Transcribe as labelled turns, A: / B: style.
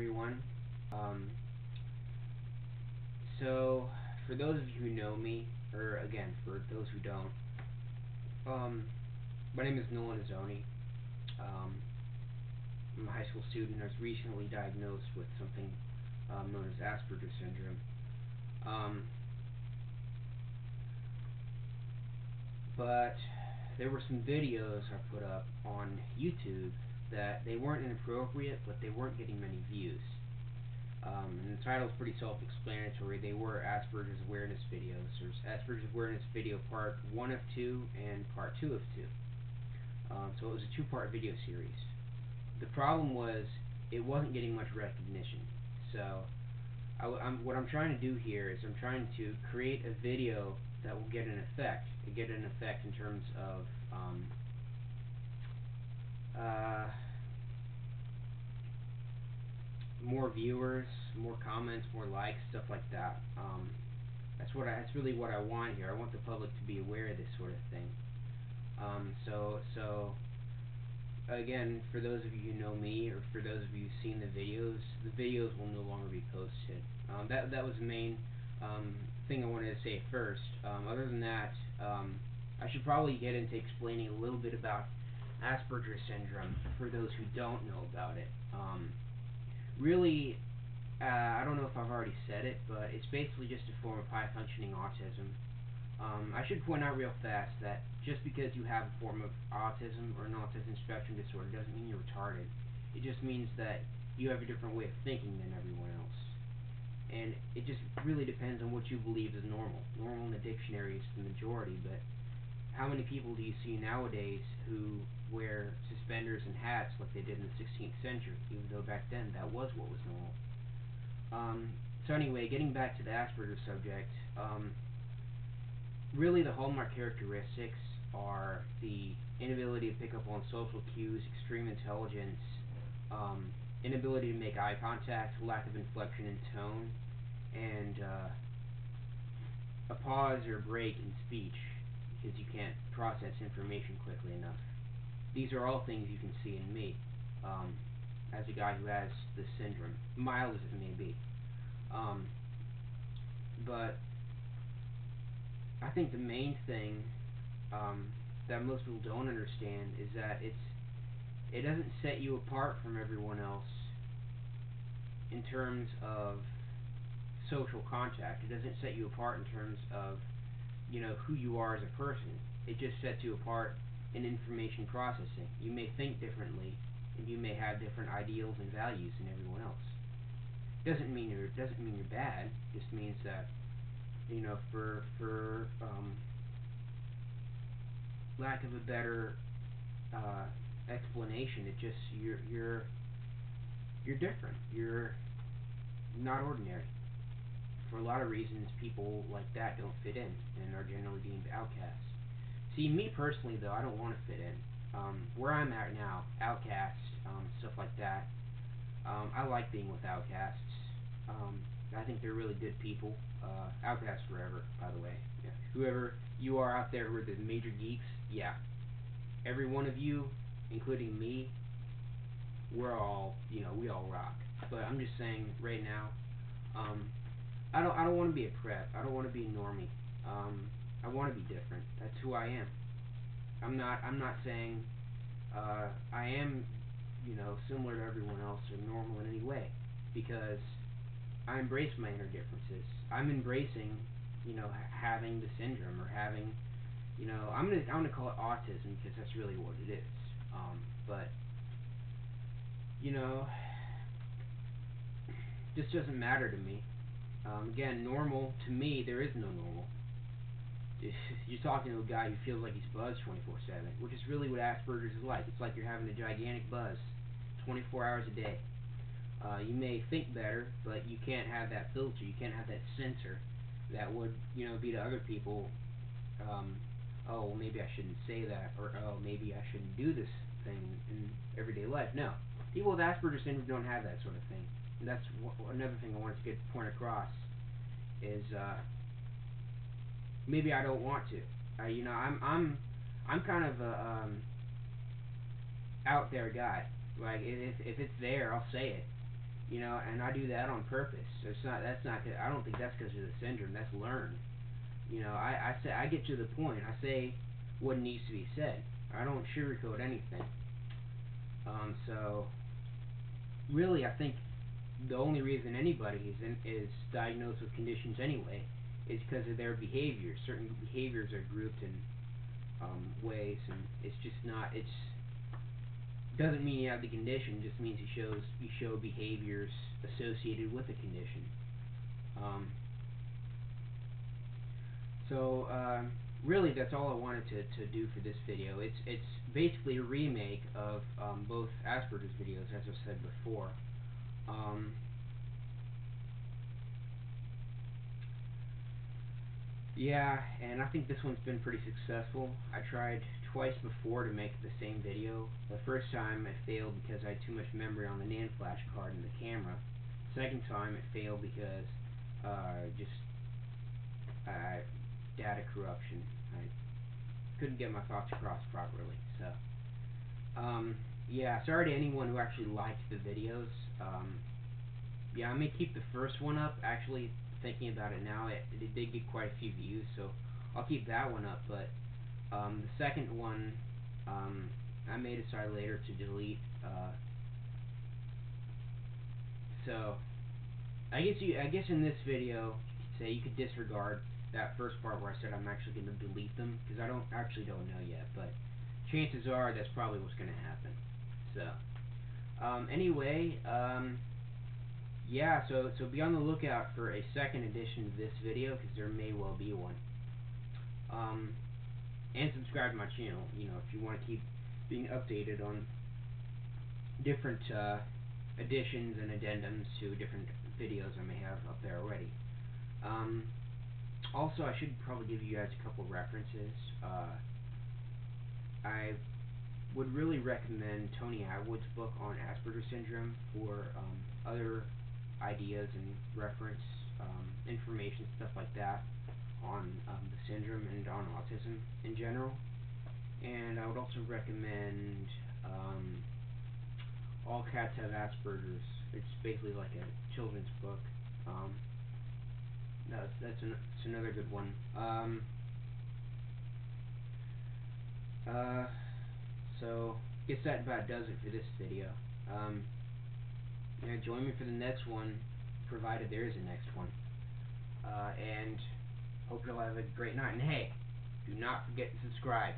A: everyone. Um, so, for those of you who know me, or again, for those who don't, my name is Nolan Azzoni. I'm a high school student. I was recently diagnosed with something known as Asperger Syndrome. But there were some videos I put up on YouTube that they weren't inappropriate, but they weren't getting many views. And the title's pretty self-explanatory. They were Asperger's awareness videos. There's Asperger's awareness video part 1 of 2 and part 2 of 2. So it was a 2-part video series. The problem was it wasn't getting much recognition. So what I'm trying to do here is I'm trying to create a video that will get an effect. In terms of more viewers, more comments, more likes, stuff like that. That's really what I want here. I want the public to be aware of this sort of thing. So again, for those of you who know me, or for those of you who've seen the videos will no longer be posted. That was the main thing I wanted to say first. Other than that, I should probably get into explaining a little bit about Asperger Syndrome for those who don't know about it. Really, I don't know if I've already said it, but it's basically just a form of high-functioning autism. I should point out real fast that just because you have a form of autism or an autism spectrum disorder doesn't mean you're retarded. It just means that you have a different way of thinking than everyone else. And it just really depends on what you believe is normal. Normal in the dictionary is the majority, but how many people do you see nowadays who wear suspenders and hats like they did in the 16th century, even though back then that was what was normal? So anyway, getting back to the Asperger subject, really the hallmark characteristics are the inability to pick up on social cues, extreme intelligence, inability to make eye contact, lack of inflection in tone, and a pause or break in speech because you can't process information quickly enough. These are all things you can see in me as a guy who has this syndrome, mild as it may be. But I think the main thing that most people don't understand is that it doesn't set you apart from everyone else in terms of social contact. It doesn't set you apart in terms of, who you are as a person. It just sets you apart in information processing. You may think differently, and you may have different ideals and values than everyone else. Doesn't mean you're bad. Just means that, for lack of a better explanation, it just you're different. You're not ordinary. For a lot of reasons, people like that don't fit in and are generally deemed outcasts. See, me personally, though, I don't want to fit in. Where I'm at now, outcasts, stuff like that, I like being with outcasts. I think they're really good people. Outcasts forever, by the way. Yeah. Whoever you are out there who are the major geeks, yeah. Every one of you, including me, we're all, we all rock. But I'm just saying, right now, I don't want to be a prep. I don't want to be a normie. I want to be different. That's who I am. I'm not saying I am, similar to everyone else or normal in any way, because I embrace my inner differences. I'm embracing, having the syndrome or having, I'm gonna call it autism because that's really what it is. But this doesn't matter to me. Again, normal, to me, there is no normal. You're talking to a guy who feels like he's buzzed 24/7, which is really what Asperger's is like. It's like you're having a gigantic buzz 24 hours a day. You may think better, but you can't have that filter. You can't have that censor that would, be to other people, oh, maybe I shouldn't say that, or oh, maybe I shouldn't do this thing in everyday life. No. People with Asperger's syndrome don't have that sort of thing. And that's another thing I wanted to point across is maybe I don't want to. I'm kind of a out there guy. Like if it's there, I'll say it. and I do that on purpose. That's not. I don't think that's because of the syndrome. That's learned. I get to the point. I say what needs to be said. I don't sugarcoat anything. So really, I think the only reason anybody is diagnosed with conditions anyway is because of their behaviors. Certain behaviors are grouped in ways, and it's just not. It's doesn't mean you have the condition. It just means you show behaviors associated with the condition. Um, so really, that's all I wanted to do for this video. It's basically a remake of both Asperger's videos, as I said before. Yeah, and I think this one's been pretty successful. I tried twice before to make the same video. The first time it failed because I had too much memory on the NAND flash card in the camera. Second time it failed because just data corruption. I couldn't get my thoughts across properly. So yeah, sorry to anyone who actually liked the videos. Yeah, I may keep the first one up. Actually, thinking about it now, it did get quite a few views, so I'll keep that one up. But the second one, I may decide later to delete. So I guess in this video, you could say you could disregard that first part where I said I'm actually going to delete them, because I don't know yet, but chances are that's probably what's going to happen. So anyway. Yeah, so be on the lookout for a second edition of this video, because there may well be one. And subscribe to my channel, if you want to keep being updated on different additions and addendums to different videos I may have up there already. Also, I should probably give you guys a couple references. I would really recommend Tony Atwood's book on Asperger Syndrome for other ideas and reference information, stuff like that, on the syndrome and on autism in general. And I would also recommend All Cats Have Asperger's. It's basically like a children's book. That's another good one. So I guess that about does it for this video. Join me for the next one, provided there is a next one. And hope you'll have a great night. And hey, do not forget to subscribe.